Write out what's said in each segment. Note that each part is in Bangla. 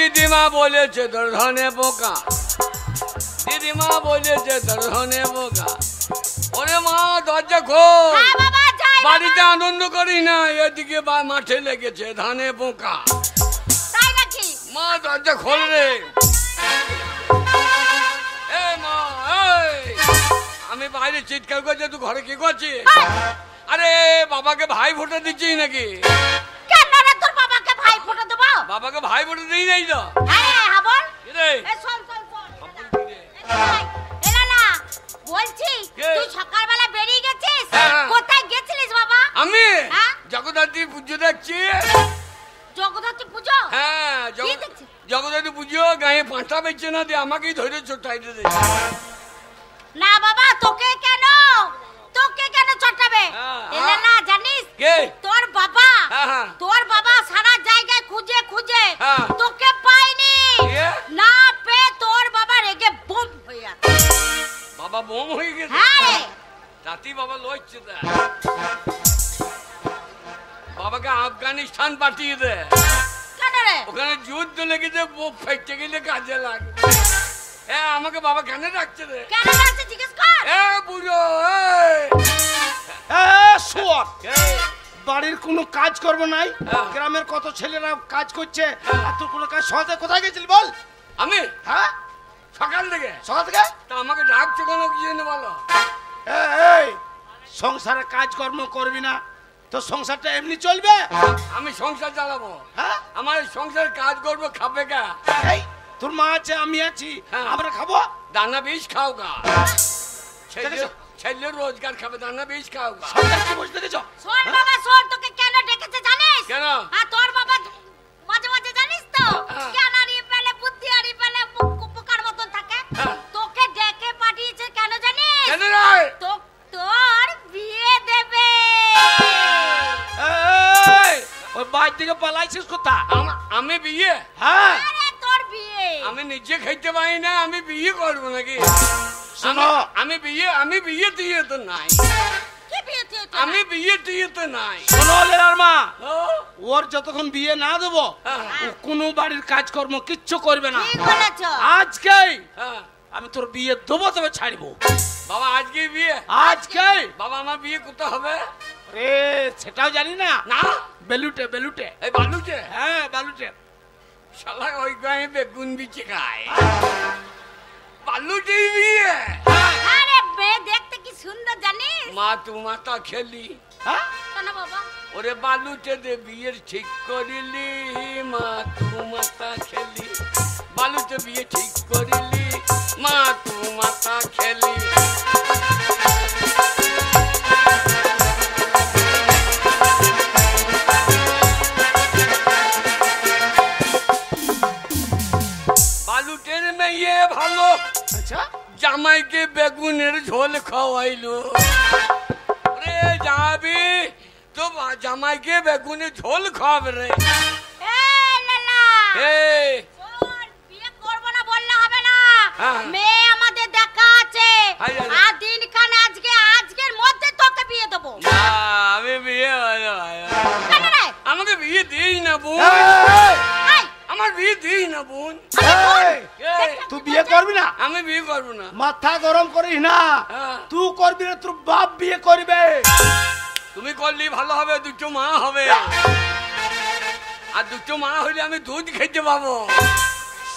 দিদিমা বলেছে তোর ধনে বোকা, দিদিমা বলেছে তোর ধনে বোকা। ওরে মা দরজা খোল, বাড়িতে আনন্দ করি না, এদিকে মাঠে লেগেছে ধানে বোকা। মা দরজা খোল রে। মা আমি বাইরে চিৎকার করছি, তুই ঘরে কি করছিস? আরে বাবাকে ভাই ফোঁটা দিচ্ছিস নাকি? বাবাকে ভাই ফোঁটা দিই নাই তো। সকালবেলা বেরিয়ে গেছিস, কোথায় গেছিলিস বাবা? আমি জগদ্ধাত্রী পুজো দেখছি। জগদ্ধাত্রী পুজো? হ্যাঁ জগদ্ধাত্রী পুজো। গায়ে পাঁঠা বেচছে না দিয়ে আমাকেই ধরে চটাইতে দে। না বাবা তোকে কেন চটাবে? এলে না জানিস তোর বাবা সারা জায়গায় খুঁজে খুঁজে তোকে পায়নি, না পেয়ে তোর বাবা রেগে বোম হয়ে গেছে। বাবা বোম হয়ে গেছে? হ্যাঁ রাতি বাবা লড়ছে, বাবাকে আফগানিস্তান পাঠিয়ে দে। কেন রে? ওখানে যুদ্ধ লেগেছে, বোম ফেটে গেলে কাজে লাগে। আমাকে বাবা কেন রাখছে রে? কেন রাখছে জিজ্ঞেস কর। বুড়ো বাড়ির কোনো কাজ করবো নাই, গ্রামের কত ছেলেরা কাজ করছে, আর তুই কোনো কাজ সহজে কোথায় গেছিলি বল? আমি সকাল থেকে তা আমাকে ডাকছো কেন কি জন্য বলো? সংসারে কাজকর্ম করবি না তো সংসারটা এমনি চলবে? আমি সংসার চালাবো, আমার সংসার কাজ করবো, খাবে কা? তোর মা আছে আমি আছি, আমরা খাবো। দানা বীজ খাও গা, ছেলে রোজগার খাবে, দানা বীজ খাও গা। শোন বাবা শোন, তোকে কেন ডেকেছে জানিস? কেন? তোর বাবা মাঝে মাঝে জানিস তো জ্ঞান হারিয়ে ফেলে, বুদ্ধি হারিয়ে ফেলে, পোকার মতন থাকে। তোকে ডেকে পাঠিয়েছে কেন জানিস? কেন রে? তোর বিয়ে দেবে। ওই বাড়ি থেকে পালাইছিস কোথা? আমি বিয়ে? হ্যাঁ তোর বিয়ে। আমি নিজে খাইতে পারি না, আমি বিয়ে করবো নাকি? শোনো আমি বিয়ে দিয়ে তো নাই। আমি বিয়ে দিয়ে তো নাই। শোনো লেলার মা, ওর যতক্ষণ বিয়ে না দেবো কোনো বাড়ির কাজকর্ম কিচ্ছু করবে না। আজকে আমি তোর বিয়ে দেবো, তবে ছাড়বো। বাবা আজকে বিয়ে? আজকে। বাবা আমার বিয়ে কোথায় হবে? রে সেটাও জানি না। না বেলুটে। এই বালুতে? হ্যাঁ বালুটে। শালা ওই গায়ে বেগুন বিচে খায়, বালুতে বিয়ে? আরে মেয়ে দেখতে কি সুন্দর জানিস? মা তু মাতা খেলি। কেন বাবা? ওরে বালুতে দে বিয়ের ঠিক করিলি, মা তু মাতা খেলি। বালুতে বিয়ে ঠিক করিলি, মা তু মাতা খেলি। বালুটের মেয়ে ভালো, জামাইকে বেগুনের ঝোল খাওয়াইলো। রে যাবি তো জামাইকে বেগুনের ঝোল খাওয়াবে রে। বিয়ে করবো না বললে হবে না, মেয়ে আমাদের দেখা আছে। আর দিনখান আজকের মধ্যে তোকে বিয়ে দেবো। আমি বিয়ে আমাকে বিয়ে দিই না বোন, আমার বিয়ে দিই না বোন। তুই বিয়ে করবি না? আমি বিয়ে করবো না। মাথা গরম করিস না, তুই করবি না, তোর বাপ বিয়ে করবে। তুমি করলে ভালো হবে, দুটো মা হবে, আর দুটো মা হইলে আমি দুধ খেতে পাবো।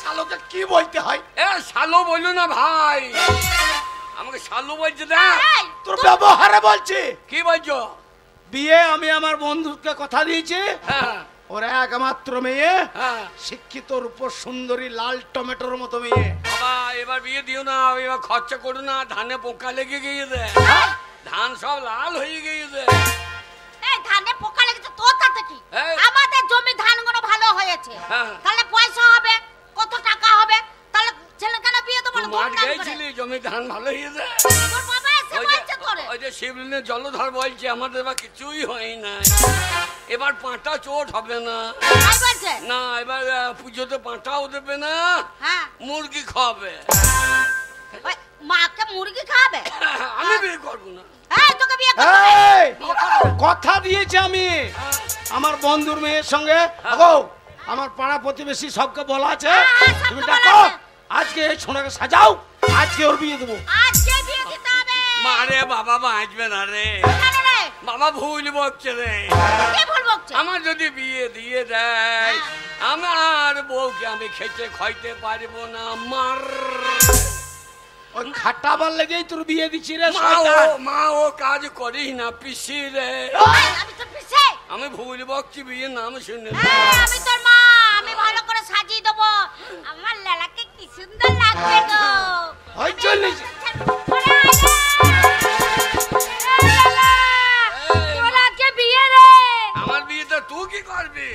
শালোকে কি বলতে হয়? শালো বললো না ভাই, আমাকে শালো বলছে। তোর ব্যবহারে বলছি। কি বলছো? বিয়ে আমি আমার বন্ধুকে কথা দিয়েছি, ওরা একমাত্র মেয়ে, শিক্ষিত রূপর সুন্দরী লাল টমেটোর মতো মেয়ে। বাবা এবার বিয়ে দিও না, এবার খরচা করো না, ধানে পোকা লেগে গিয়েছে, ধান সব লাল হয়ে গিয়েছে। ধানে পোকা লেগেছে তোর তাতে কি? আমাদের জমি ধানগুলো ভালো হয়েছে, তাহলে পয়সা হবে, কত টাকা হবে, তাহলে ছেলে কেন বিয়ে দেবো না? মাঠ গেছিলি, জমি ধান ভালো হয়েছে। তোর বাবা এসে বলছে তোরে, ওই যে শিবলিনের জলধর বলছে আমাদের বা কিছুই হয় না, এবার পাঁটা চোট হবে না। না এবার পুজোতে পাঁটাও দেবে না, মুরগি খাবে। মাকে মুরগি খাবে? আমি বিয়ে করবো না। কথা দিয়েছি আমি আমার বন্ধুর মেয়ের সঙ্গে। আমার পাড়া প্রতিবেশী সবকে বলা আছে, তুমি ডাকো আজকে এই সোনাকে সাজাও, আজকে ওর বিয়ে দেবো। আজকে বিয়ে দিতে হবে। মারে বাবা বাঁচবে না রে, বাবা ভুল বকছে রে। কি ভুল বকছে? আমার যদি বিয়ে দিয়ে দেয় আমার বউকে আমি খেতে খাইতে পারবো না। মার ওই খাটাবার লেগেই তোর বিয়ে দিচ্ছি রে। মা ও কাজ করিস না পিসি রে। আমি তো পিসি। আমি ভুল বকছি, বিয়ের নাম শুনে। আমি তোর মা, আমি ভালো করে সাজিয়ে দেবো। আমার লালাকে কি সুন্দর লাগবে গো। ওই চল আমার বিয়েটা তুই কি করবি?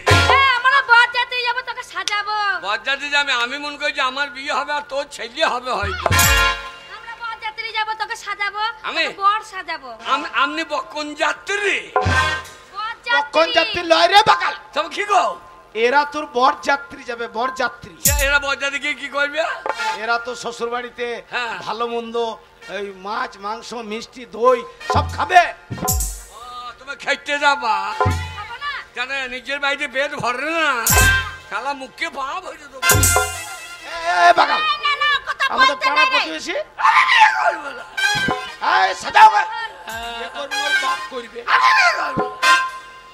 আমরা বরযাত্রী যাবো, তোকে সাজাবো। বরযাত্রী যাবে? আমি মনে করি যে আমার বিয়ে হবে আর তোর ছেলে হবে হয়তো। আমরা বরযাত্রী যাবো, তোকে সাজাবো। আমি বর সাজাবো। আমনি বকন যাত্রী? বকন যাত্রী লয় রে বাকাল। তবে কি গো? এরা তোর বর যাত্রী যাবে, বর যাত্রী। এরা বরযাত্রী কি করবে? এরা তো শ্বশুর বাড়িতে হ্যাঁ। ভালো মন্দ, এই মাছ মাংস মিষ্টি দই সব খাবে। তুমি খেতে যাবা জানে, নিজের বাড়িতে পেট ভরে না, শালা মুখে ভাব হয়ে যেত। বাগাল আমাদের পাড়া প্রতিবেশী সাজাও বাপ করবে,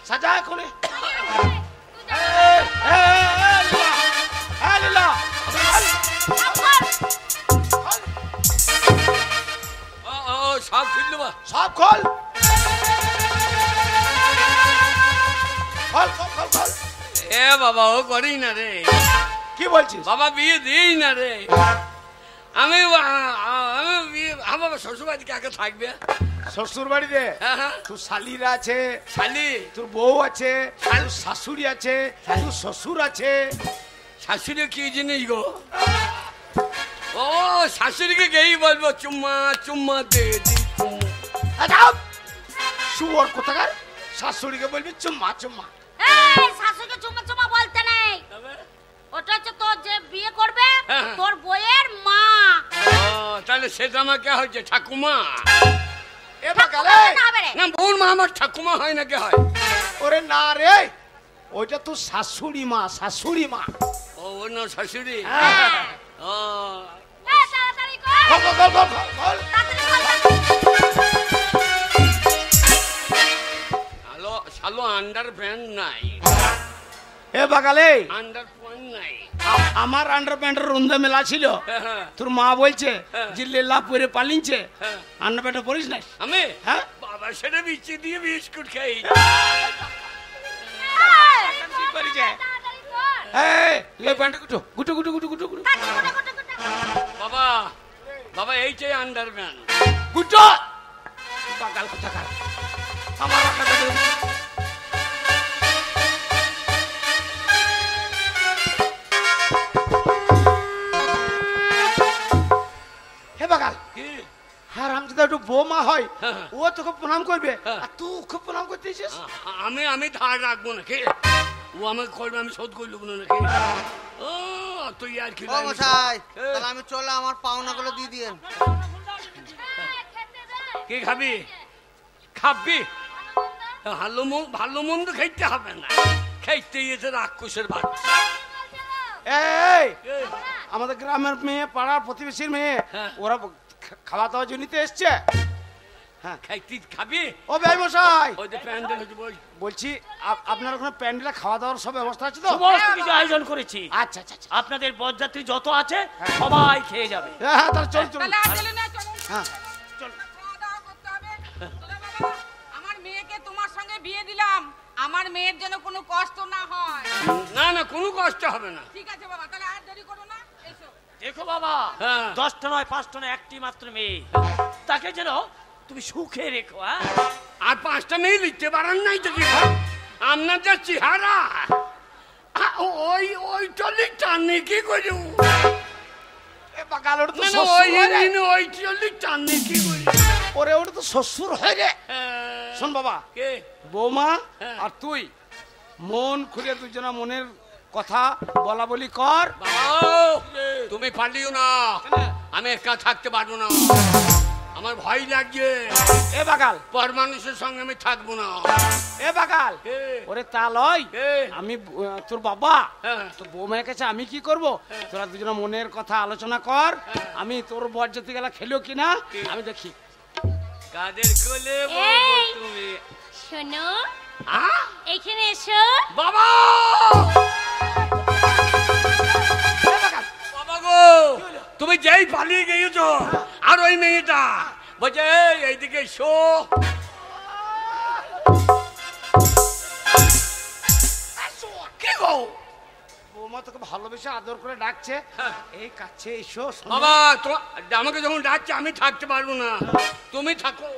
সাজা এখন। সব খুলল বা, সব খোল খোল খোল খোল খোল। এ বাবা ও করি না রে। কি বলছিস? বাবা বিয়ে দিই না রে। আমি আমার শ্বশুর বাড়ি কাকে থাকবে? শ্বশুর বাড়িতে হ্যাঁ। তোর শালিরা আছে, শালি, তোর বউ আছে, তোর শাশুড়ি আছে, তোর শ্বশুর আছে। শাশুড়ি কি জিনিস গো? ও শাশুড়িকে গেই বলবো চুম্মা চুম্মা দে দি। শুয়োর কোথাকার, শাশুড়িকে বলবি চুম্মা চুম্মা। শাশুড়িকে চুম্মা চুম্মা বলতে নেই, ওটা হচ্ছে তোর যে বিয়ে করবে তোর বইয়ের মা। তাহলে সেটা আমার কে হচ্ছে? ঠাকুমা? না বোন মা আমার ঠাকুমা হয় না কে হয়? ওরে না রে, ওইটা তো শাশুড়ি মা, শাশুড়ি মা। ও না শাশুড়ি। ও শালো আন্ডার প্যান্ট নাই। এ বাগালে আন্ডার প্যান্ট নাই। আমার আন্ডার প্যান্টের রুন্দে মেলা ছিল, তোর মা বলছে যে লেলা পরে পালিনছে, আন্ডার প্যান্ট পরিস নাই। আমি হ্যাঁ বাবা সেটা বিচি দিয়ে বিস্কুট খাই। বাবা বাবা এইটাই আন্ডার প্যান্ট। গুটো বাগাল কোথাকার আমার বৌমা হয় ও তোকে প্রণাম করবে আর তুই খুব প্রণাম করতেছিস। আমি ধার রাখবো নাকি? ও আমাকে করবে, আমি শোধ করে নেবো নাকি? ও তুই আর কি তাহলে আমি চলে আমার পাওনাগুলো দিয়ে দিয়েন। কি খাবি? খাবি ভালো মন্দ খাইতে হবে না, খাইতে গিয়েছে রাক্ষসের বাচ্চা। আমাদের গ্রামের মেয়ে, পাড়ার প্রতিবেশীর মেয়ে, ওরা খাওয়া দাওয়ার জন্য এসছে। হ্যাঁ খাইতে খাবি? ও ভাই মশাই বলছি আপনার ওখানে প্যান্ডেলে খাওয়া দাওয়ার সব ব্যবস্থা আছে তো? সমস্ত কিছু আয়োজন করেছি। আচ্ছা আচ্ছা আচ্ছা, আপনাদের বরযাত্রী যত আছে সবাই খেয়ে যাবে। হ্যাঁ তাহলে চল চল। হ্যাঁ চল। আমার মেয়েকে তোমার সঙ্গে বিয়ে দিলাম, আমার মেয়ের যেন কোনো কষ্ট না হয়। না না কোনো কষ্ট হবে না। ঠিক আছে বাবা, তাহলে আর দেরি করো না, এসো। দেখো বাবা, 10টা নয় 5টা নয়, একটি মাত্র মেয়ে, তাকে যেন তুমি সুখে রেখো। আর 5টা মেয়ে লিখতে পারেন নাই তো? কি আপনার যা চেহারা ওইটা লিখতে নেই কি করি? ওরে ওটা তো শ্বশুর হয়ে রে। শোন বাবা, বৌমা আর তুই মন খুলে দুজনা মনের কথা বলা বলি কর। তুমি পারলিও না, আমি একা থাকতে পারবো না। আমার ভয় লাগছে। এ বাগাল, পর মানুষের সঙ্গে আমি থাকবো না। এ বাগাল, ওরে তা লয়, আমি তোর বাবা, তোর বৌমার কাছে আমি কি করব? তোরা দুজনে মনের কথা আলোচনা কর। আমি তোর বরযাত্রী গেলা খেলো কিনা আমি দেখি। কাদের কোলে তুমি? শোনো, এখানে এসো। বাবা, বাবা গো, তুমি যেই পালিয়ে গিয়েছো, আর ওই মেয়েটা বলছে এইদিকে এসো। কি গো? বৌমা তোকে ভালোবেসে আদর করে ডাকছে, এই কাছে এসো। বাবা, আমাকে যখন ডাকছে আমি থাকতে পারবো না, তুমি থাকো।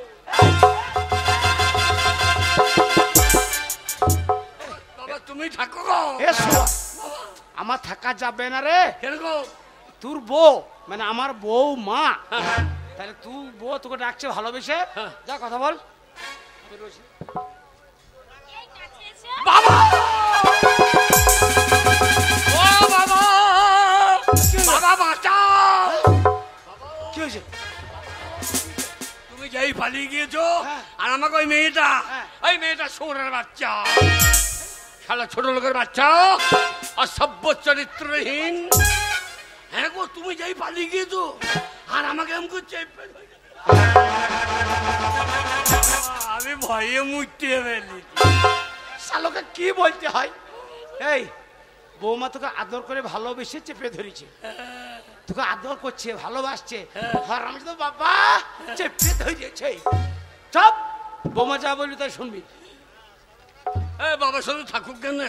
বাবা তুমি থাকো গো। আমার থাকা যাবে না রে। কেন গো? তোর বউ মানে আমার বউ মা, তাহলে তুই বউ তোকে ডাকছে ভালোবেসে, যা কথা বল। বাবা, ও বাবা, বাবা বাঁচাও। কি হয়েছে? তুমি যেই পালিয়ে গিয়েছো, আর আমাকে ওই মেয়েটা সোনার বাচ্চা, শালা ছোট লোকের বাচ্চা, অসভ্য চরিত্রহীন। হ্যাঁ গো, তুমি যেই পালিয়ে গিয়েছো, আর আমাকে এমন করছে, আমি ভয়ে মুটতে ফেলি। শালোকে কি বলতে হয়? এই বৌমা তোকে আদর করে ভালোবেসে চেপে ধরেছে, তোকে আদর করছে, ভালোবাসছে, আর আমি তো বাবা চেপে ধরেছে। চপ, বৌমা যা বলবি তাই শুনবি। বাবা শুধু থাকুক কেন,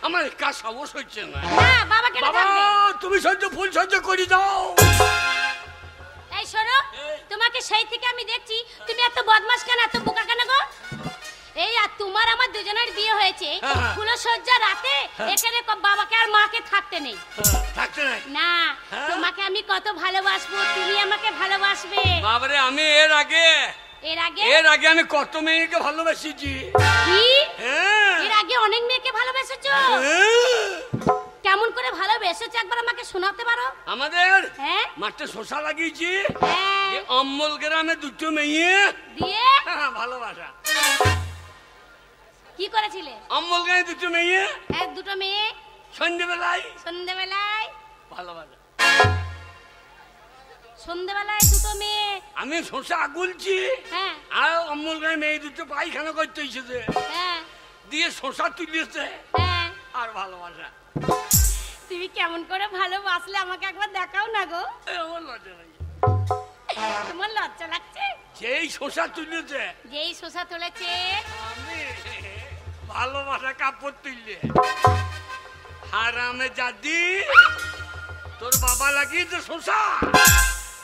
আমার কাজ সাহস হচ্ছে না। বাবা তুমি ফুল সহ্য করে দাও। এই শোনো, তোমাকে সেই থেকে আমি দেখছি তুমি এত বদমাশ কেন, এত বোকা কেন গো? এই আর তোমার আমার দুজনের বিয়ে হয়েছে ফুলসজ্জা রাতে, এখানে বাবাকে আর মাকে থাকতে নেই। থাকতে নেই না, তোমাকে আমি কত ভালোবাসবো, তুমি আমাকে ভালোবাসবে। বাবারে, আমি এর আগে আমি কত মেয়েকে ভালোবাসিছি। কি? এর আগে অনেক মেয়েকে ভালোবেসেছো? কেমন করে ভালোবেসেছো একবার আমাকে শোনাতে পারো? আমাদের মাঠে শসা লাগিয়েছি, অম্বল গ্রামে দুটো মেয়ে দিয়ে ভালোবাসা। কি করেছিলে? অম্বল গ্রামে দুটো মেয়ে, দুটো মেয়ে সন্ধ্যেবেলায় ভালোবাসা। সন্ধ্যেবেলায় দুটো মেয়ে, আমি শসা গুলছি, আর অম্বল গ্রামে মেয়ে দুটো পায়খানা করতে এসেছে, দিয়ে শসা তুলেছে, আর ভালোবাসা। তুমি কেমন করে ভালোবাসলে আমাকে একবার দেখাও না গো। আমার লজ্জা লাগে। তোমার লজ্জা লাগছে? যেই শসা তুলেছে, আমি ভালোবাসা কাপড় তুললে, হারামে জাদি, তোর বাবা লাগিয়েছে শসা,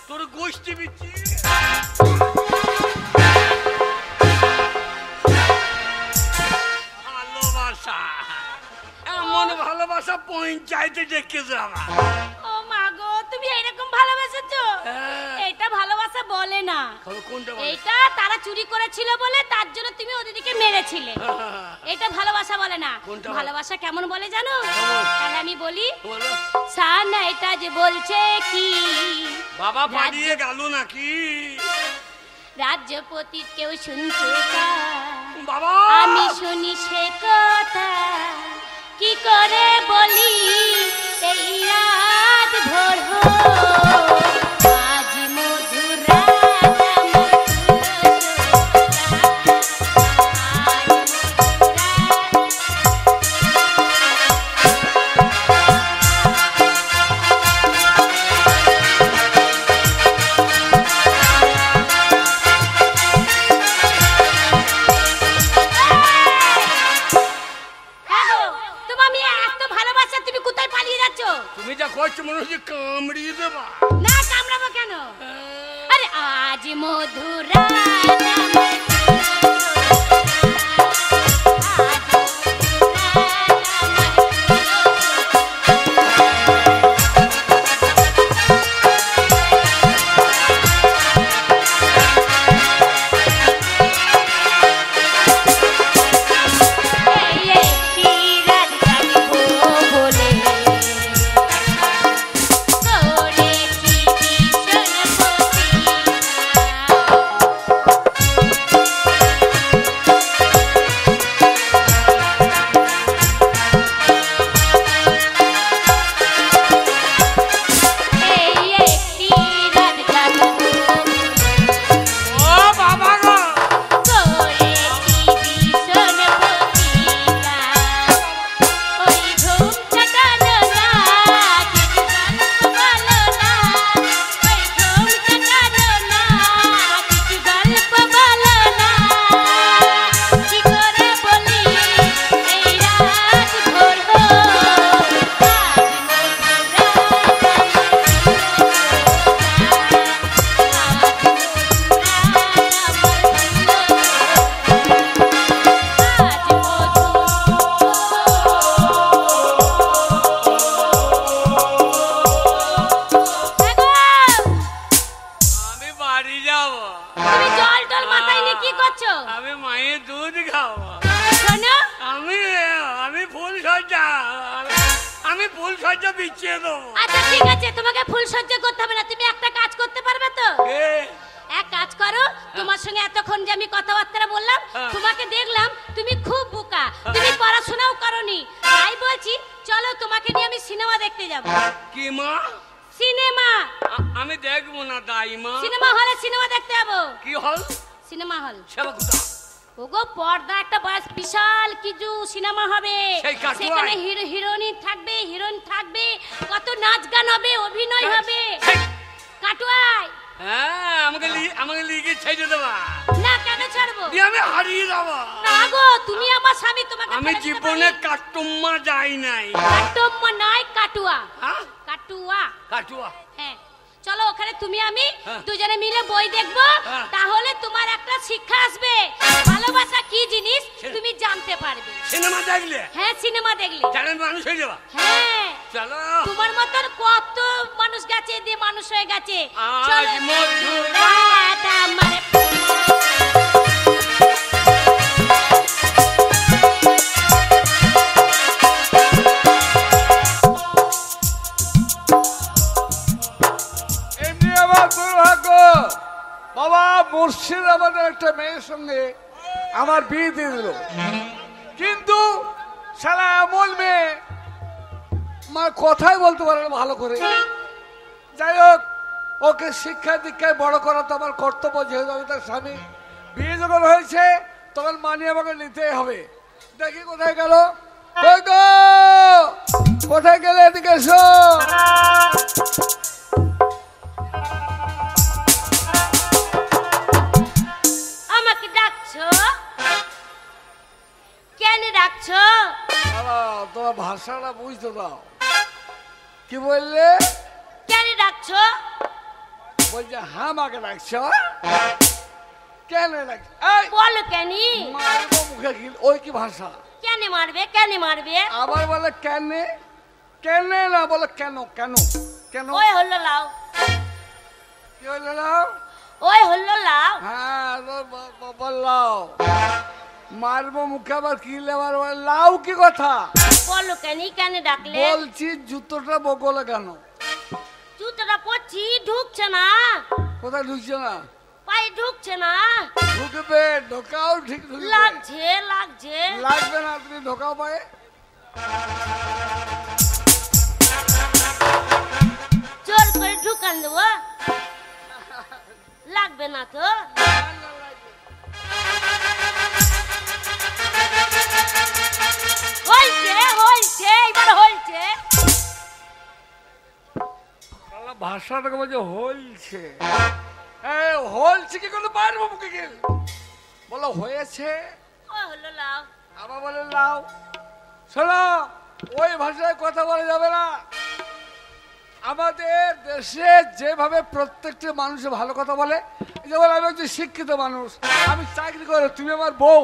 তোর গোষ্ঠী বিচ্ছি। ভালোবাসা, এমন ভালোবাসা পঞ্চায়েতে দেখেছে আমার। ও মা গো, তুমি এরকম ভালোবাসেছো? এটা ভালোবাসা বলে না, এটা তারা চুরি করেছিল বলে তার জন্য তুমি ওদেরকে মেরেছিলে। এটা ভালোবাসা বলে না। ভালোবাসা কেমন বলে জানো? তাহলে আমি বলি, সানা এটা যে বলছে কি, বাবা পালিয়ে গেল নাকি? রাজ্যপতি কেউ শুনতে চায়, বাবা আমি শুনি সে কথা, কি করে বলি এই রাত ভোর আজ মধুর তুমি যা করছো মনে হচ্ছে কামড়িয়ে দেবা। না, কামড়াবো কেন? আরে আজ মধুরা আমি ফুল সজ্জা বিছিয়ে দেবো। আচ্ছা ঠিক আছে, তোমাকে ফুল সজ্জা করতে হবে না, তুমি একটা কাজ করতে পারবে তো? এক কাজ করো, তোমার সঙ্গে এতক্ষণ যে আমি কথাবার্তা বললাম, তোমাকে দেখলাম তুমি খুব বোকা, তুমি পড়াশোনাও করনি, তাই বলছি চলো তোমাকে নিয়ে আমি সিনেমা দেখতে যাব। কি মা? সিনেমা। আমি দেখবো না দাইমা। সিনেমা হলে সিনেমা দেখতে যাবো। কি হল? Cinema hall. সেবা কোথা? ওগো পর্দা একটা বিশাল কিছু সিনেমা হবে, সেখানে হিরো হিরোইন থাকবে, হিরোইন থাকবে, কত নাচ গান হবে, অভিনয় হবে। কাটুয়াই। হ্যাঁ, আমাকে লিখে ছেড়ে দেবা। না কেন ছাড়বো? আমি হারিয়ে যাবো। না গো, তুমি আমার স্বামী, তোমাকে আমি জীবনে কাটুম্মা যাই নাই। কাটুম্মা নাই, কাটুয়া। কাটুয়া। কাটুয়া। হ্যাঁ চলো, ওখানে তুমি আমি দুজনে মিলে বই দেখবো, তাহলে তোমার একটা শিক্ষা আসবে, ভালোবাসা কি জিনিস তুমি জানতে পারবে। সিনেমা দেখলে? হ্যাঁ সিনেমা দেখলে জানেন মানুষ হয়ে যাবা। হ্যাঁ চলো। তোমার মতন কত মানুষ গেছে, দিয়ে মানুষ হয়ে গেছে। আজ মধুর রাত আমার বাবা মুর্শিদাবাদের একটা মেয়ের সঙ্গে আমার বিয়ে দিয়ে দিল, কিন্তু সারা এমন মেয়ে আমার কথাই বলতে পারে না ভালো করে। যাই হোক, ওকে শিক্ষা দীক্ষায় বড় করা তো আমার কর্তব্য, যেহেতু আমি তার স্বামী। বিয়ে যখন হয়েছে তখন মানিয়ে আমাকে নিতেই হবে। দেখি কোথায় গেল, কোথায় গেলে, এদিকে এসো। আমাকে ডাকছো কেন? ডাকছো? তোমার ভাষাটা বুঝতে দাও। কি বললে? কেন ডাকছো? বলছে হ্যাঁ, আমাকে ডাকছো কেন? ডাকছো বলো কেন? মারবো মুখে। ওই কি ভাষা? কেন মারবে? কেন মারবে? আবার বলে কেন, কেন না বলে কেন, কেন কেন? ওই হলো লাও। কি হলো লাও? ওই হলো লাও। হ্যাঁ বললাও, মারবো মুখে। আবার কি লেবার লাউ? কি কথা বলো কেন? কেন ডাকলে? বলছি জুতোটা বগলে কেন? জুতোটা পরছি, ঢুকছে না। কোথায় ঢুকছে না? পায়ে ঢুকছে না। ঢুকবে, ঢোকাও ঠিক লাগছে। লাগছে? লাগবে না, তুমি ঢোকাও পায়ে। জোর করে ঢুকান দেবো, লাগবে না তো। হয়েছে, এবার হয়েছে। ভাষাটাকে বলছে হলছে। হলছে কি করে? মারবো মুখে গেল। বলো হয়েছে। ওই হলো লাও। আবার বলে লাও। শোনো, ওই ভাষায় কথা বলা যাবে না। আমাদের দেশে যেভাবে প্রত্যেকটি মানুষ ভালো কথা বলে, যেমন আমি একজন শিক্ষিত মানুষ, আমি চাকরি করে, তুমি আমার বউ,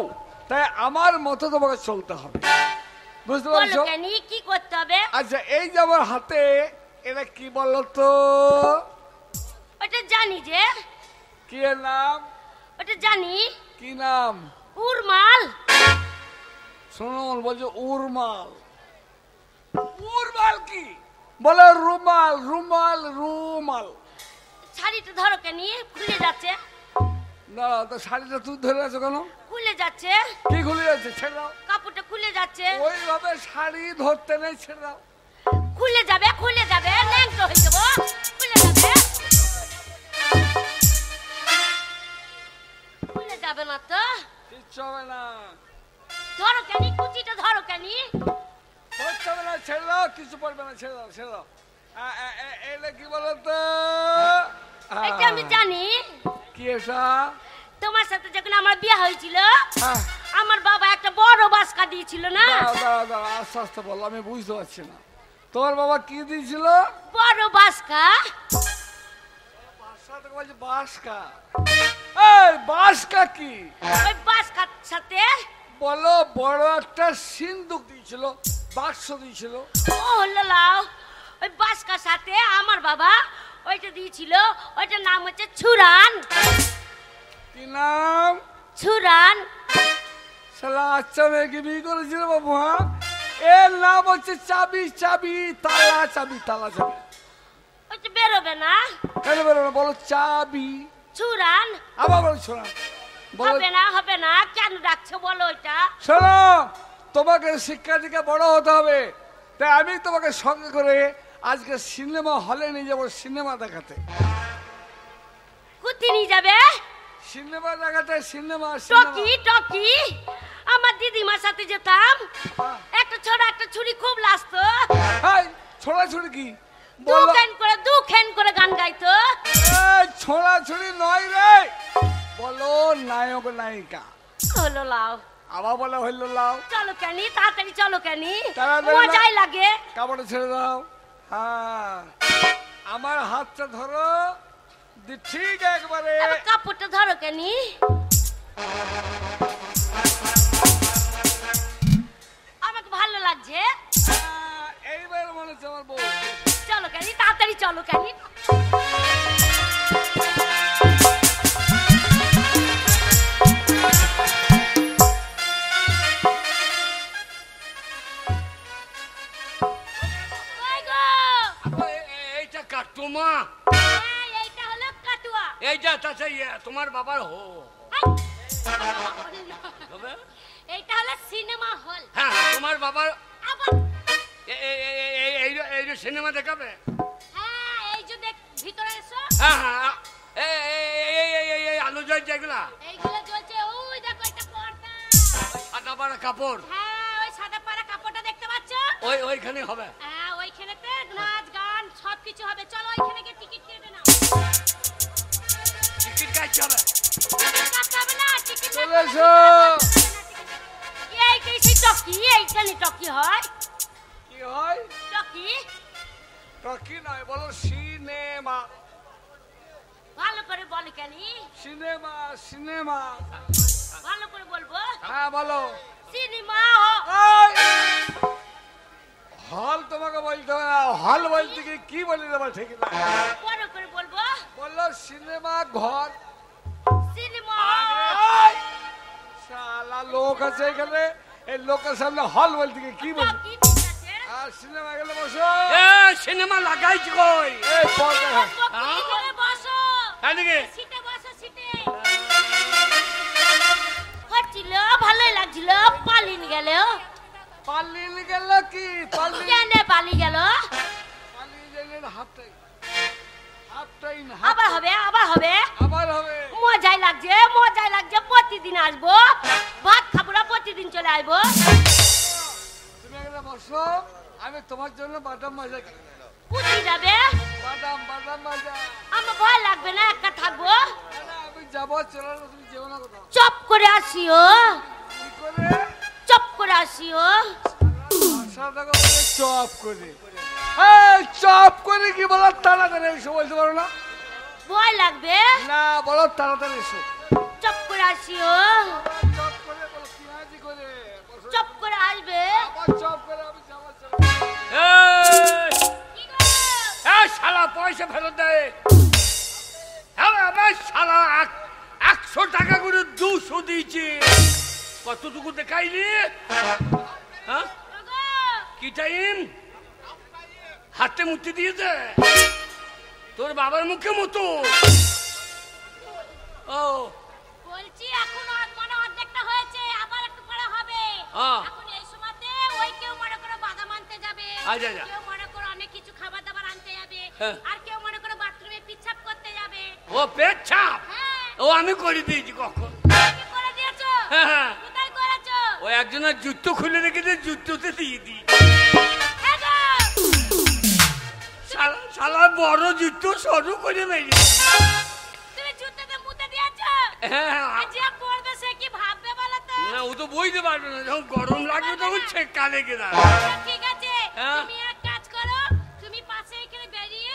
তাই আমার মতো তোমাকে চলতে হবে, বুঝতে পারছো? কি করতে হবে? আচ্ছা, এই যে আমার হাতে এটা কি বলতো? ওটা জানি যে। কি এর নাম? ওটা জানি। কি নাম? উরমাল। শোনো, বলছে উরমাল। উরমাল কি? বলে রুমাল, রুমাল, রুমাল। শাড়িটা ধরো কেন? খুলে যাচ্ছে। না, তো শাড়িটা তুই ধরে আছো কেন? খুলে যাচ্ছে। কি খুলে যাচ্ছে? ছেড়ে দাও। কাপড়টা খুলে যাচ্ছে। ওইভাবে শাড়ি ধরতে নেই, ছেড়ে দাও। খুলে যাবে, খুলে যাবে, ল্যাংটো হয়ে যাবো, খুলে যাবে। খুলে যাবে না তো? কিচ্ছু হবে না। ধরো কেন? কুচিটা ধরো কেন? ধরতে হবে না, ছেড়ে দাও, কিছু পড়বে না, ছেড়ে দাও, ছেড়ে দাও। এটা কি বলতো? এটা আমি জানি। কি এটা? তোমার সাথে যখন আমার বিয়ে হয়েছিল, আমার বাবা একটা বড় বাস্কা দিয়েছিল না? আস্তে আস্তে বলো, আমি বুঝতে পারছি না। তোমার বাবা কি দিয়েছিল? বড় বাস্কা। বাস্কা? এই বাস্কা কি? ওই বাস্কার সাথে বলো বড় একটা সিন্দুক দিয়েছিল, বাক্স দিয়েছিল। ও হলো লাও। ওই বাস্কার সাথে আমার বাবা ওইটা দিয়েছিল, ওইটার নাম হচ্ছে ছুরান। কি নাম? ছুরান। শালা আচ্ছা মেয়েকে বিয়ে করেছিল বাবু? হ্যাঁ, এর নাম হচ্ছে চাবি চাবি তালা চাবি তালা চাবি। বেরোবে না কেন বেরোবে না বলো? চাবি ছুরান। আবার বলো ছুরান। হবে না হবে না, কেন ডাকছো বলো ওইটা? শোনো, তোমাকে শিক্ষা দিকে বড় হতে হবে, তাই আমি তোমাকে সঙ্গে করে আজকে সিনেমা হলে নিয়ে যাবো সিনেমা দেখাতে। কোথায় নিয়ে যাবে? সিনেমা দেখাতে। সিনেমা টকি টকি আমার দিদিমার সাথে যেতাম, একটা ছোড়া একটা ছুরি খুব লাগতো। ছোড়া ছুরি কি দুখান করে গান গাইতো। ছোড়া ছুরি নয় রে, বলো নায়ক নায়িকা। হলো লাও। আবার বলো হইলো লাও। চলো কেনি, তাড়াতাড়ি চলো কেনি, মজাই লাগে। কাপড় ছেড়ে দাও। হ্যাঁ, আমার হাতটা ধরো, ঠিক একবারে। কাপড়টা ধরো কেনি। আমাকে ভালো লাগছে। এইবার মনে হচ্ছে আমার বউ। চলো কেনি, তাড়াতাড়ি চলো কেনি। এইটা কাটুমা, এইটা হলো কাটুয়া। এইটা তোমার বাবার এইটা হলো সিনেমা হল। হ্যাঁ, তোমার বাবার এই সিনেমা দেখাবে। হ্যাঁ, এই যে দেখ ভিতরে এসো। হ্যাঁ হ্যাঁ, এই আলো জ্বলছে এগুলা, এইগুলো জ্বলছে। ওই দেখো এটা পর্দা, সাদা পাড়া কাপড়। হ্যাঁ, ওই সাদা পাড়া কাপড়টা দেখতে পাচ্ছ? ওইখানে হবে। হ্যাঁ, ওইখানেতে নাচ গান সবকিছু হবে। চলো ওইখানে গিয়ে টিকিট কেটে নাও। টিকিট কাটতে হবে। কাটতে হবে না, টিকিট চলে এসো। এই কি টকি? এইখানে টকি হয়? কি হয়? টকি টকি নয়, বলো সিনেমা। ভালো করে বল কেনি। সিনেমা সিনেমা ভালো করে বলবো। হ্যাঁ বলো। সিনেমা হল তোমাকে বলতে হবে না, হল বলতে কি বলি দেবো ঠিক না। বড় করে বলবো। বললো সিনেমা ঘর। সিনেমা শালা লোক আছে এখানে, এই লোকের সামনে হল বলতে কি বলি? টকি ঠিক আছে। আর সিনেমা গেলে বসো। সিনেমা লাগাইছি কই? এই পর্দা। এইখানে বসো। এদিকে সিটে বসো, সিটে। হচ্ছিল, ভালোই লাগছিল। পালিন গেল। পালিয়ে গেল কি? কেন পালি গেল? পালিয়ে গেলেন হাফটাই। হাফটাই না, আবার হবে, আবার হবে। আবার হবে। মজাই লাগছে, মজাই লাগছে। প্রতিদিন আসবো, ভাত খাবো না, প্রতিদিন চলে আসবো। তুমি এখানে বসো, আমি তোমার জন্য বাদাম মাজা কিনে দেবো। কোথায় যাবে? বাদাম বাদাম মাজা। আমার ভয় লাগবে না, একা থাকবো। আমি যাবো, চলো না, তুমি যেও না কোথাও। চপ করে আসিও, কি করে? চপ করে আসিও। ভাষাটাকে বলে চপ করে। চপ করে কি বলো? তাড়াতাড়ি এসো বলতে পারো না? ভয় লাগবে না, বলো তাড়াতাড়ি এসো। চপ করে আসিও। চপ করে বলো, পেঁয়াজি করে। চপ করে আসবে। আবার চপ করে আমি যাবো, চলো। কি গো? শালা পয়সা ফেরত দেয়। শালা 100 টাকা করে 200 দিয়েছি। কতটুকু দেখাইলি? হ্যাঁ, গো, কি টাইম? হাতে মুক্তি দিয়েছে তোর বাবার মুখে মতো। ও বলছি এখন মানে অর্ধেকটা হয়েছে, আবার একটু পরে হবে। এখন এই সময়তে ওই কেউ মনে করে বাদাম আনতে যাবে, কেউ মনে করে অনেক কিছু খাবার দাবার আনতে যাবে, আর কেউ মনে করে বাথরুমে পিচ্ছাপ করতে যাবে। ও পেচ্ছাপ? হ্যাঁ। ও আমি করে দিয়েছি কখন? কি করে দিয়েছো? হ্যাঁ। কোথায় করেছো? ও একজনের জুতো খুলে রেখেছে, জুতোতে দিয়ে দিই। হ্যাঁ গো। শালা বড় জুতো সরু করে মেরে। তুমি জুতোতে মুতে দিয়েছো? হ্যাঁ। আর যে পড়বে সে কি ভাববে বলো তো? না, ও তো বইতে পারবে না, যখন গরম লাগবে তখন ছেকা লেগে যাবে। ঠিক আছে, তুমি এক কাজ করো, তুমি পাশে এখানে বেরিয়ে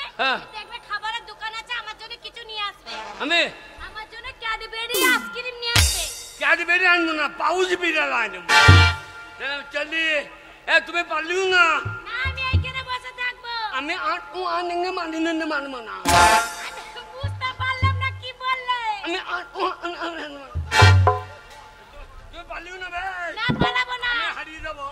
দেখবে খাবারের দোকান আছে, আমার জন্য কিছু নিয়ে আসবে। আমার জন্য ক্যাডবেরি আইসক্রিম নিয়ে আসবে। ক্যাডবেরি আনবো না, পাউচ বিড়াল আনবো। চলি, তুমি পারলিও না। না, আমি এইখানে বসে থাকবো। আমি আনঙ্গে মানবো না। বুঝতে পারলাম না কি বললে। আমি তুমি পারলিও না ভাই। না পালাবো না। হারিয়ে যাবো।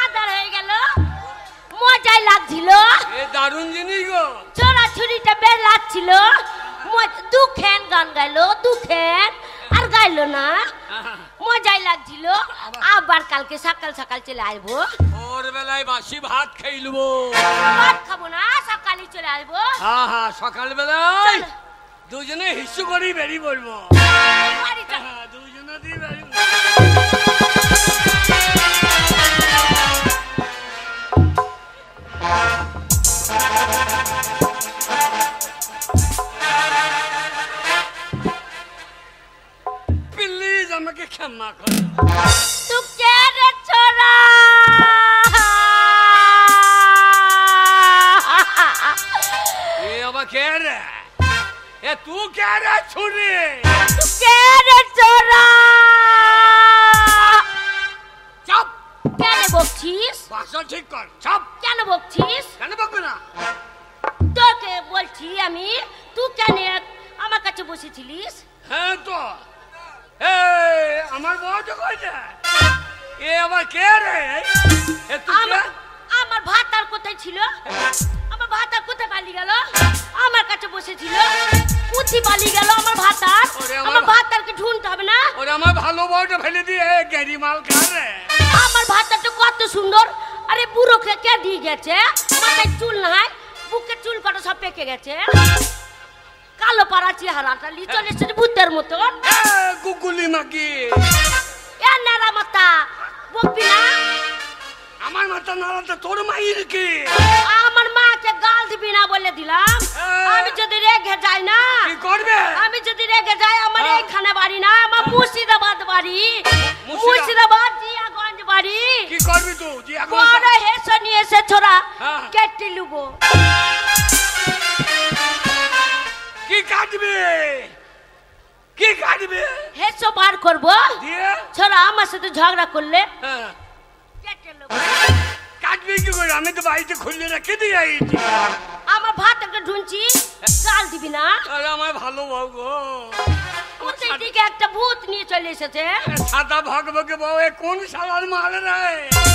আদার হয়ে গেল মজাই লাগছিল দারুণ জিনিস গো ছোড়া ছুরিটা বের লাগছিল দুঃখেন গান গাইলো দুঃখেন আর গাইলো না মজাই লাগছিল আবার কালকে সকাল সকাল চলে আসবো ওর বেলায় বাসি ভাত খাই লবো ভাত খাবো না সকালে চলে আসবো হ্যাঁ হ্যাঁ সকাল বেলায় দুজনে হিসু করেই বেরিয়ে পড়বো দুজনে দিয়ে বেরিয়ে প্লিজ আমাকে ক্ষমা করো তুই কে রে ছোড়া এ আবার কে রে এ তুই কে রে ছুরি তুই কে রে ছোড়া চাপ কেন বকছিস ভাষা ঠিক কর চাপ কেন বকছিস কেন বকবে না তোকে বলছি আমি তুই কেন আমার কাছে বসেছিলিস হ্যাঁ তো আমার বউটা কইছে এ আবার কে রে এ তুই আমার ভাত আর কোথায় ছিল আমার ভাত আর কোথায় পালিয়ে গেল আমার কাছে বসেছিল কুচি পালিয়ে গেল আমার ভাত আর আমার ভাত আর কি ঢুনতে হবে না ওরে আমার ভালো বউটা ফেলে দিয়ে গেরি মাল খা রে আমার ভাতটা কত সুন্দর আরে বুড়ো কে দিয়ে গেছে মাথায় চুল নাই বুকে চুল কাটা সব পেকে গেছে কালো পাড়া চেহারাটা চলে এসেছে ভূতের মতন গুগুলি মাগি এ নেড়া মাথা বকবি না আমার মাথা নাড়াতে তোর মাইর কি আমার মাকে গাল দিবি না বলে দিলাম আমি যদি রেগে যাই না কি করবে আমি যদি রেগে যাই আমার এইখানে বাড়ি না আমার মুর্শিদাবাদ বাড়ি মুর্শিদাবাদ জিয়াগঞ্জ বাড়ি কি করবি তুই জিয়াগঞ্জ বড় হেসে নিয়ে এসে ছোড়া কেটে লুবো কি কাটবে কি কাটবে হেসো বার করবো দিয়ে ছোড়া আমার সাথে ঝগড়া করলে কেটে লুবো কাটবি কি করে আমি তো বাড়িতে খুললে রেখে দিয়ে আইছি আমার ভাত একটা ঢুনছি গাল দিবি না আরে আমার ভালো বউ গো কোথায় দিকে একটা ভূত নিয়ে চলে এসেছে সাদা ভগবকে বউ এ কোন শালার মাল রে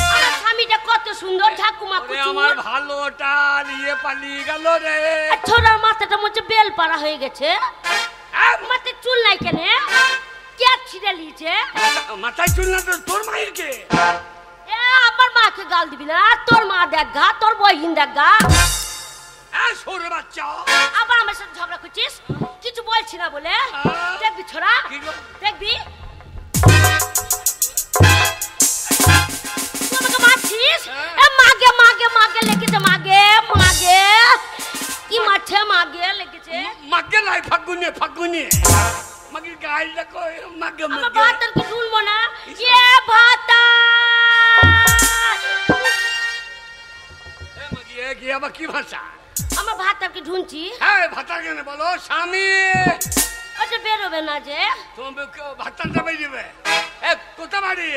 আমার স্বামীটা কত সুন্দর ঠাকুমা ওরে আমার ভালোটা নিয়ে পালিয়ে গেল রে ছোড়ার মাথাটা মধ্যে বেল পাড়া হয়ে গেছে মাথায় চুল নাই কেন কে ছিঁড়ে লিয়েছে মাথায় চুল না তো তোর মায়ের কে আমার মাকে গাল দিবি না তোর মা দেখ গা তোর বহিন দেখ গা সরে বাচ্চা আবার আমার সাথে ঝগড়া করছিস কিছু বলছি না বলে দেখবি ছোড়া দেখবি আমাকে মারছিস মাগে মাগে মাগে লেগেছে মাগে মাগে কি মারছে মাগে লেগেছে মাগে লাই ফাগুনে ফাগুনে মাগে গাইল কই মাগে মাগে আমার ভাতার কি শুনবো না এ ভাতা এ মাগে কি আবার কি ভাষা আমার ভাতার কি ঢুনছি হ্যাঁ ভাতা কেন বলো স্বামী ওটা বেরোবে না যে তুমি ভাতাটা বেরিয়ে এ কোথা বাড়ি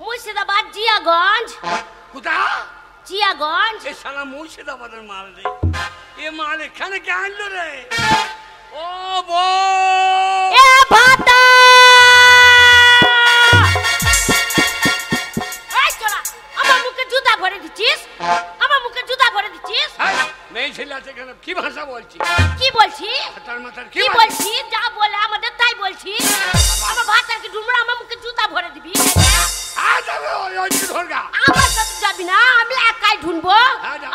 মুর্শিদাবাদ জিয়াগঞ্জ কোথা জিয়াগঞ্জ এ শালা মুর্শিদাবাদের মাল রে এ মাল এখানে কে আনলো রে ও বো এ ভাতা এই ছোড়া আমার মুখে জুতা ভরে দিচ্ছিস আমার মুখে জুতা ভরে দিচ্ছিস মেয়ে ছেলে আছে কেন কি ভাষা বলছি কি বলছি ভাতার মাথার কি বলছি যা বলে আমাদের তাই বলছি আমার ভাতাকে ঢুমরা আমার মুখে জুতা ভরে দিবি আমার সাথে যাবি না আমি একাই ঢুনবো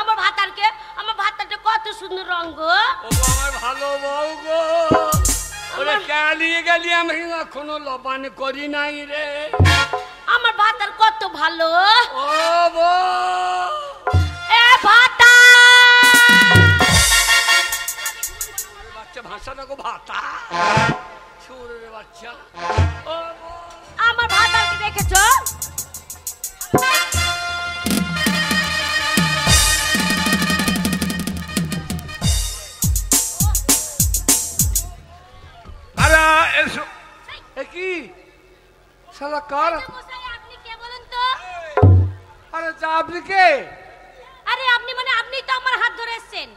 আমার ভাতারটা কত সুন্দর রঙ আমার ভালো বউ গো ওরে কালিয়ে গেলি আমি এখনো লবান করি নাই রে আমার ভাতার কত ভালো ও বউ এ ভাতা বাচ্চা ভাষাটা গো ভাতা ছোড়ে রে বাচ্চা ও আমার ভাতারকে দেখেছো কি শালা কার আপনি কে বলেন তো আরে যা আপনি কে আরে আপনি মানে আপনি তো আমার হাত ধরে এসেছেন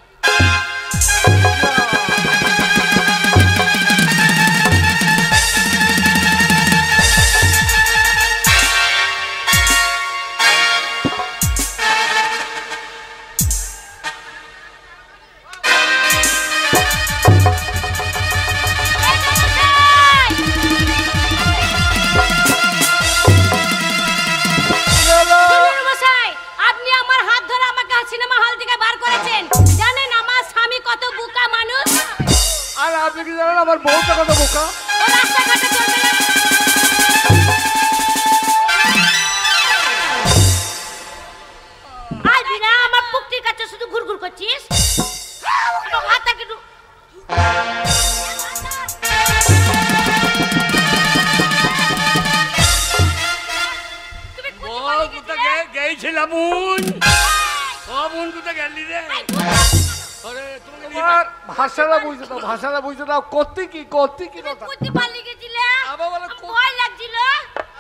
শালা বোন ও বোন কোথায় গেলি রে আরে তোমাকে তোমার ভাষাটা বুঝতে দাও, ভাষাটা বুঝতে দাও। করতে কি কথা কুতি পালিয়ে গেছিলে আবার বলে ভয় লাগছিল।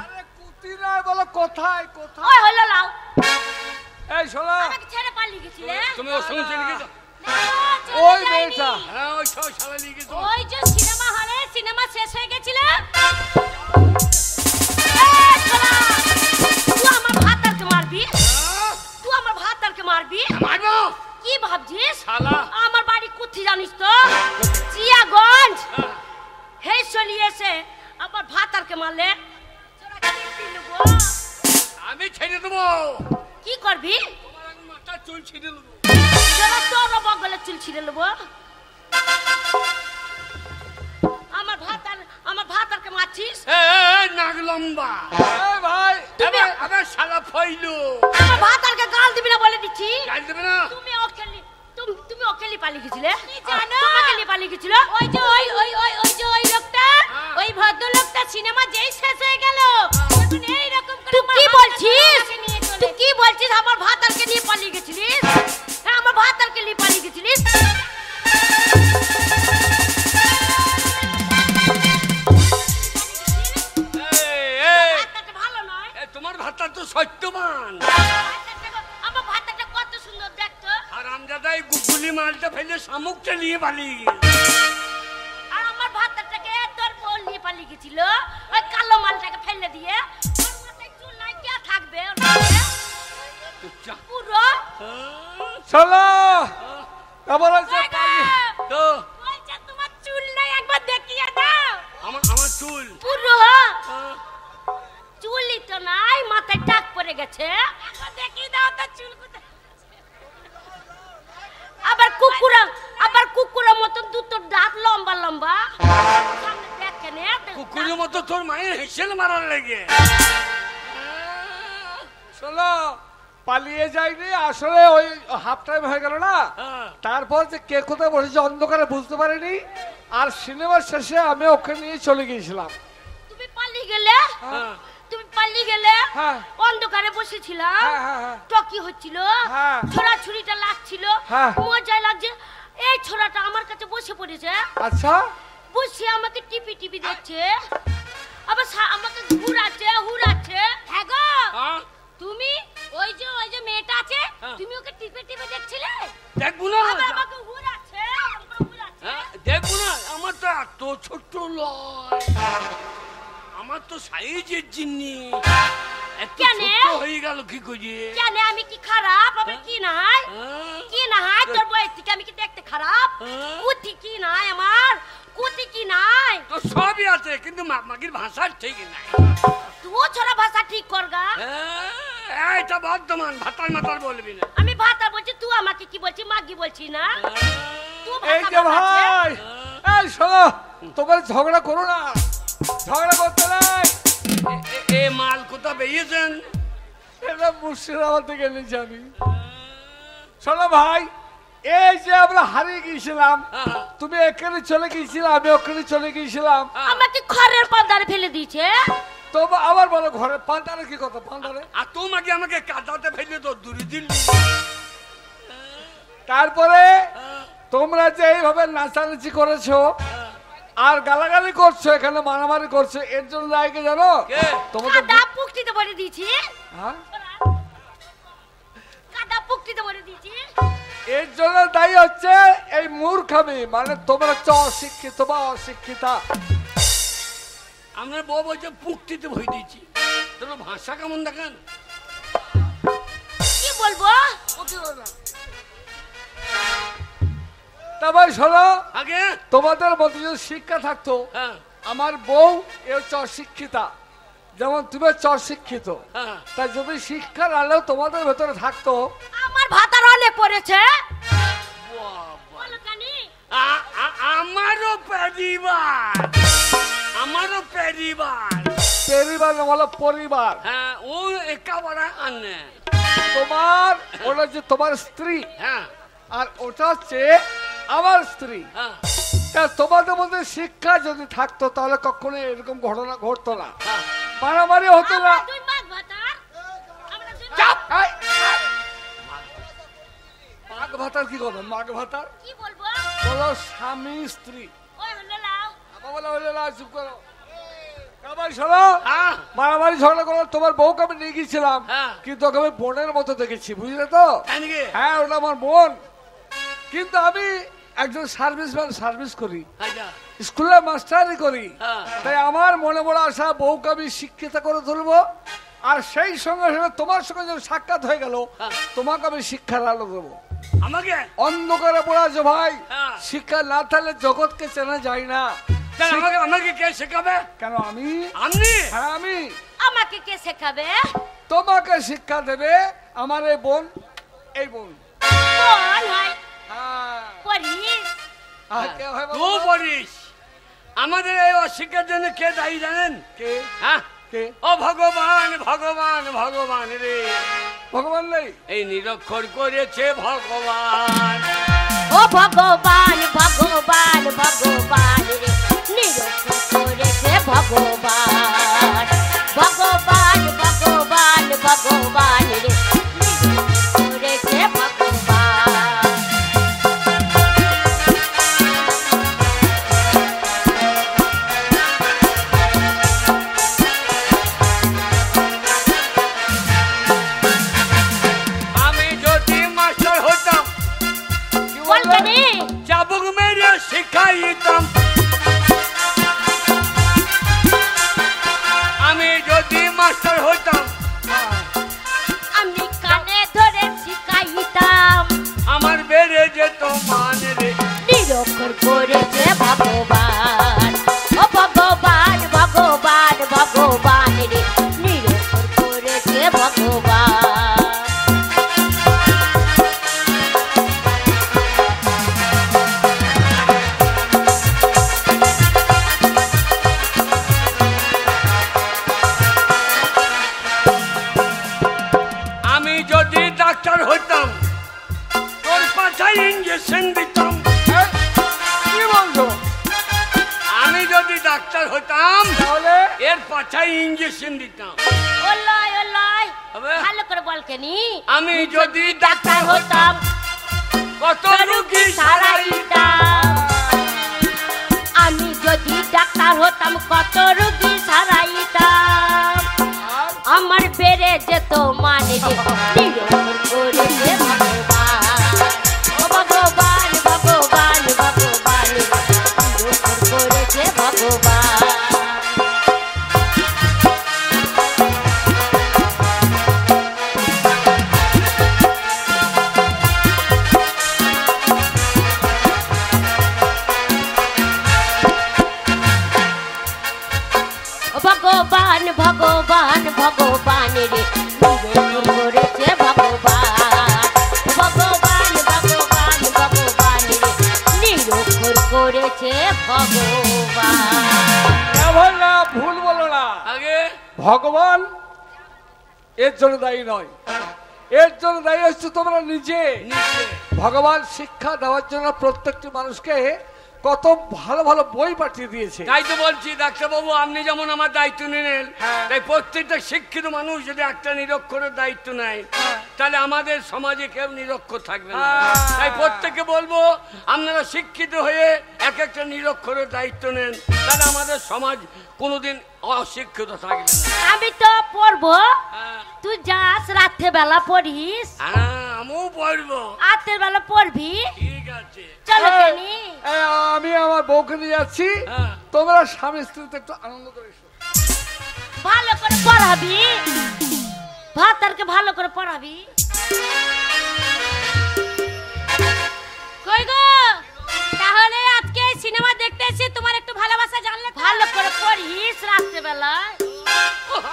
আরে কুতি নয়, বলো কোথায় ওই হলো লাও এই শোনো, আমাকে ছেড়ে পালিয়ে গেছিলে। তুমি ওর সঙ্গে চলে গেছো ওই মেয়েটা হ্যাঁ ওই সব শালা নিয়ে গেছো ওই যে সিনেমা হলে সিনেমা শেষ হয়ে গেছিল, তুই আমার ভাতারকে মারবি, তুই আমার ভাতারকে মারবি। মারবো কি ভাবছিস শালা? আমার বাড়ি কোথায় জানিস তো? চিয়াগঞ্জ। হেই চলিয়েছে আমার ভাতারকে মারলে আমি ছেড়ে দেবো। কি করবি? তোমার আগে মাথার চুল ছিঁড়ে নেবো। তোর বগলের চুল ছিঁড়ে নেবো। আমার ভাতারকে মারছিস? নাক লম্বা ভাই আবার শালা ফইলু। আমার ভাতারকে গাল দিবি না বলে দিচ্ছি। গাল দেবে না? তুমি ওকে নিয়ে পালিয়ে গেছিলে? তোমাকে নিয়ে পালিয়ে গেছিল? ওই লোকটা, ওই ভদ্রলোকটা সিনেমা যেই শেষ হয়ে গেল এখন এইরকম করে তুই কি বলছিস? আমার ভাতারকে নিয়ে পালিয়ে গেছিলিস? হ্যাঁ আমার ভাতারকে নিয়ে পালিয়ে গেছিলিস? ভালো নয় তোমার ভাতা তো সত্যবান। আমার ভাতারটা কত সুন্দর দেখতো। আর আমজাদাই গুগুলি মালটা ফেলে শামুকটা নিয়ে পালিয়ে গেল। আর আমার ভাতারটাকে তোর বউ নিয়ে পালিয়ে গেছিল ওই কালো মালটাকে ফেলে দিয়ে। ওর মাথায় চুল নাই, কে থাকবে ওর মাথায়? পুরো চলো আবার আছে তো বলছে তোমার চুল নাই, একবার দেখিয়ে দাও। আমার চুল পুরো চুলই তো নাই, মাথায় টাক পড়ে গেছে। একবার দেখিয়ে দাও তো চুল কোথায়। আবার কুকুরের মতন দুটো দাঁত লম্বা লম্বা। সামনে দেখে নে কুকুরের মতো তোর মায়ের হেসেল মারার লেগে। চলো পালিয়ে যায়নি, আসলে ওই হাফ টাইম হয়ে গেল না, তারপর যে কে কোথায় বসেছে অন্ধকারে বুঝতে পারিনি। আর সিনেমার শেষে আমি ওকে নিয়ে চলে গিয়েছিলাম। তুমি পালিয়ে গেলে? হ্যাঁ। তুমি পালিয়ে গেলে? হ্যাঁ। অন্ধকারে বসেছিলাম, হ্যাঁ। টকি হচ্ছিল, হ্যাঁ। ছোড়াছুরিটা লাগছিল, হ্যাঁ। মজাই লাগছে। এই ছোড়াটা আমার কাছে বসে পড়েছে, আচ্ছা বসে আমাকে টিপি টিপি দেখছে, আবার আমাকে হুড়াচ্ছে। হ্যাঁ গো, তুমি ওই যে মেয়েটা আছে, তুমি ওকে টিপে টিপে দেখছিলে? দেখবো না আমাকে হুড়াচ্ছে। দেখবো না, আমার তো এত ছোট্ট লয়, আমার তো সাইজের জিনিস এত ছোট হয়ে গেল কি করে? কেন আমি কি খারাপ? আমি কি নাই? কি নাই তোর বয়স থেকে আমি কি দেখতে খারাপ? কুতি কি নাই আমার? কুতি কি নাই? তো সবই আছে কিন্তু মাগির ভাষা ঠিক নাই। তুই ছোড়া ভাষা ঠিক করগা। এটা বর্ধমান ভাতার মাতার বলবি না। আমি ভাতা বলছি, তুই আমাকে কি বলছিস? মাগি বলছি না? এই যে ভাই, এই শোনো, তোমার ঝগড়া করো না, ঝগড়া করতে নাই। এ মাল কোথা পেয়েছেন? এটা মুর্শিদাবাদ থেকে এনেছি আমি। শোনো ভাই, এই যে আমরা হারিয়ে গিয়েছিলাম, তুমি এখানে চলে গিয়েছিলে, আমি ওখানে চলে গিয়েছিলাম। আমাকে খড়ের পান্দারে ফেলে দিয়েছে। তো আবার বলো ঘরে পান্ডারে কি কথা? পান্ডারে আর তোমাকে আমাকে কাদাতে ফেলে তো দূরে দিল্লি। তারপরে তোমরা যে এইভাবে নাচানাচি করেছো আর গালাগালি করছো, এখানে মারামারি করছো, এর জন্য দায়কে জানো? তোমাদের কাদা পুক্তিতে ভরে দিয়েছি। হ্যাঁ, কাদা পুক্তিতে ভরে দিয়েছি। এর জন্য দায়ী হচ্ছে এই মূর্খামি, মানে তোমরা হচ্ছে অশিক্ষিত বা অশিক্ষিতা। আমরা বউ বলছে পুক্তিতে ভই দিয়েছি, তোর ভাষা কেমন দেখেন? কি বলবো? তা ভাই শোনো, আগে তোমাদের মধ্যে যদি শিক্ষা থাকতো, আমার বউ এ হচ্ছে অশিক্ষিতা, যেমন তুমি হচ্ছে অশিক্ষিত, তাই যদি শিক্ষার আলেও তোমাদের ভেতরে থাকতো। আমার ভাতার অনেক পড়েছে। আমারও পরিবার, আমারও পরিবার, পরিবার হলো পরিবার। হ্যাঁ, ও একেবারে আনে তোমার, ওটা যে তোমার স্ত্রী, হ্যাঁ, আর ওটা হচ্ছে আমার স্ত্রী। তা তোমাদের মধ্যে শিক্ষা যদি থাকতো তাহলে কখনো এরকম ঘটনা ঘটতো না, মারামারি হতো না। দুই মাস ভাতার, আমরা দুই চাপ! ভাতার কি করবো? মাঘ ভাতার কি বলবো? বলো স্বামী স্ত্রী। ওই হলো লাও। বলো হলো না, চুপ করো। মারামারি ঝগড়া করো। তোমার বউকে আমি নিয়ে গিয়েছিলাম, কিন্তু ওকে আমি বোনের মতো দেখেছি, বুঝলে তো? হ্যাঁ, ওটা আমার বোন। কিন্তু আমি একজন সার্ভিসম্যান, সার্ভিস করি, স্কুলে মাস্টারি করি। তাই আমার মনে বড় আশা বউকে আমি শিক্ষিত করে তুলবো, আর সেই সঙ্গে সঙ্গে তোমার সঙ্গে যখন সাক্ষাৎ হয়ে গেল, তোমাকে আমি শিক্ষার আলো দেবো। আমাকে অন্ধকারে পড়া যে ভাই, শিক্ষা না থাকলে জগৎকে চেনা যায় না। আমাকে কে শেখাবে? কেন আমি? আপনি? হ্যাঁ আমি। আমাকে কে শেখাবে? তোমাকে শিক্ষা দেবে আমার এই বোন। এই বোন কোন হয়? হ্যাঁ, পড়িস? আর কে হয় বলো? তুই পড়িস। আমাদের এই অশিক্ষার জন্য কে দায়ী জানেন? কে? হ্যাঁ, কে? ও ভগবান, ভগবান, ভগবান রে। ভগবান নেই? এই নিরক্ষর করেছে ভগবান। ও ভগবান, ভগবান, ভগবান রে, নিরক্ষর করেছে ভগবান। ভগবান, ভগবান, ভগবান রে, নিরক্ষর করেছে ভগবান। আমি যদি মাস্টার হতাম, বলবেনি? চাবুক মেরে শিখাইতাম। আমি যদি মাস্টার হতাম, আমি কানে ধরে শিখাইতাম। আমার বেড়ে যেত মান রে। নিরক্ষর করেছে ভগবান। ও ভগবান, ভগবান, ভগবান রে, নিরক্ষর করেছে ভগবান। আমি যদি ডাক্তার হতাম, তোর পাছায় ইঞ্জেকশন দিতাম। কি বলছো? আমি যদি ডাক্তার হতাম, তাহলে এর পাছায় ইঞ্জেকশন দিতাম। ওলাই ওলাই, হবে? ভালো করে বল কেনি। আমি যদি ডাক্তার হতাম, কত রোগী সারাইতাম। আমি যদি ডাক্তার হতাম, কত রোগী সারাইতাম। আমার বেড়ে যেত মানে নিরক্ষর করেছে ভগবান। ও ভগবান, ভগবান, ভগবান, নিরক্ষর করেছে ভগবান। ভগবান, ভগবান, ভগবান রে, নিরক্ষর করেছে ভগবান। ভগবান, ভগবান, ভগবান রে, নিরক্ষর করেছে ভগবান। না, ভুল বলো না। আগে ভগবান এর জন্য দায়ী নয়, এর জন্য দায়ী হচ্ছে তোমরা নিজে। ভগবান শিক্ষা দেওয়ার জন্য প্রত্যেকটি মানুষকে কত ভালো ভালো বই পাঠিয়ে দিয়েছে। তাই তো বলছি ডাক্তারবাবু, আপনি যেমন আমার দায়িত্ব নিলেন, তাই প্রত্যেকটা শিক্ষিত মানুষ যদি একটা নিরক্ষরের দায়িত্ব নেয়, তাহলে আমাদের সমাজে কেউ নিরক্ষর থাকবে না। তাই প্রত্যেককে বলবো, আপনারা শিক্ষিত হয়ে এক একটা নিরক্ষরের দায়িত্ব নেন, তাহলে আমাদের সমাজ কোনোদিন অশিক্ষিত থাকবে না। আমি তো পড়বো, তুই যাস রাত্রে বেলা পড়িস। আমিও পড়বো। রাত্রের বেলা পড়বি। ঠিক আছে, চলো কেনি। আমি আমার বউকে নিয়ে যাচ্ছি, তোমরা স্বামী স্ত্রীতে একটু আনন্দ করে এসো। ভালো করে পড়াবি, ভাতারকে ভালো করে পড়াবি। কই গো, তাহলে আজকে সিনেমা দেখতে এসে তোমার একটু ভালোবাসা জানলে ভালো করে পড়িস রাত্রে বেলা।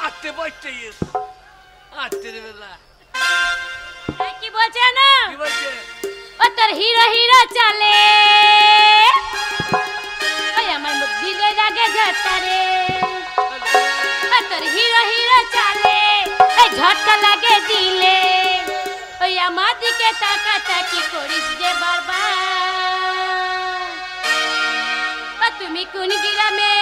আটতে বসতে আটতে বেলা কি বলছে না? কি বলছে? ও তোর হিরো হিরো চলে, ওই আমার মুখ দিলে লাগে ঝটকারে। ও তোর হিরো হিরো চলে, এই ঝটকা লাগে দিলে। ওই আমার দিকে তাকাতাকি করিস যে বারবার। ও তুমি কোন গ্রামে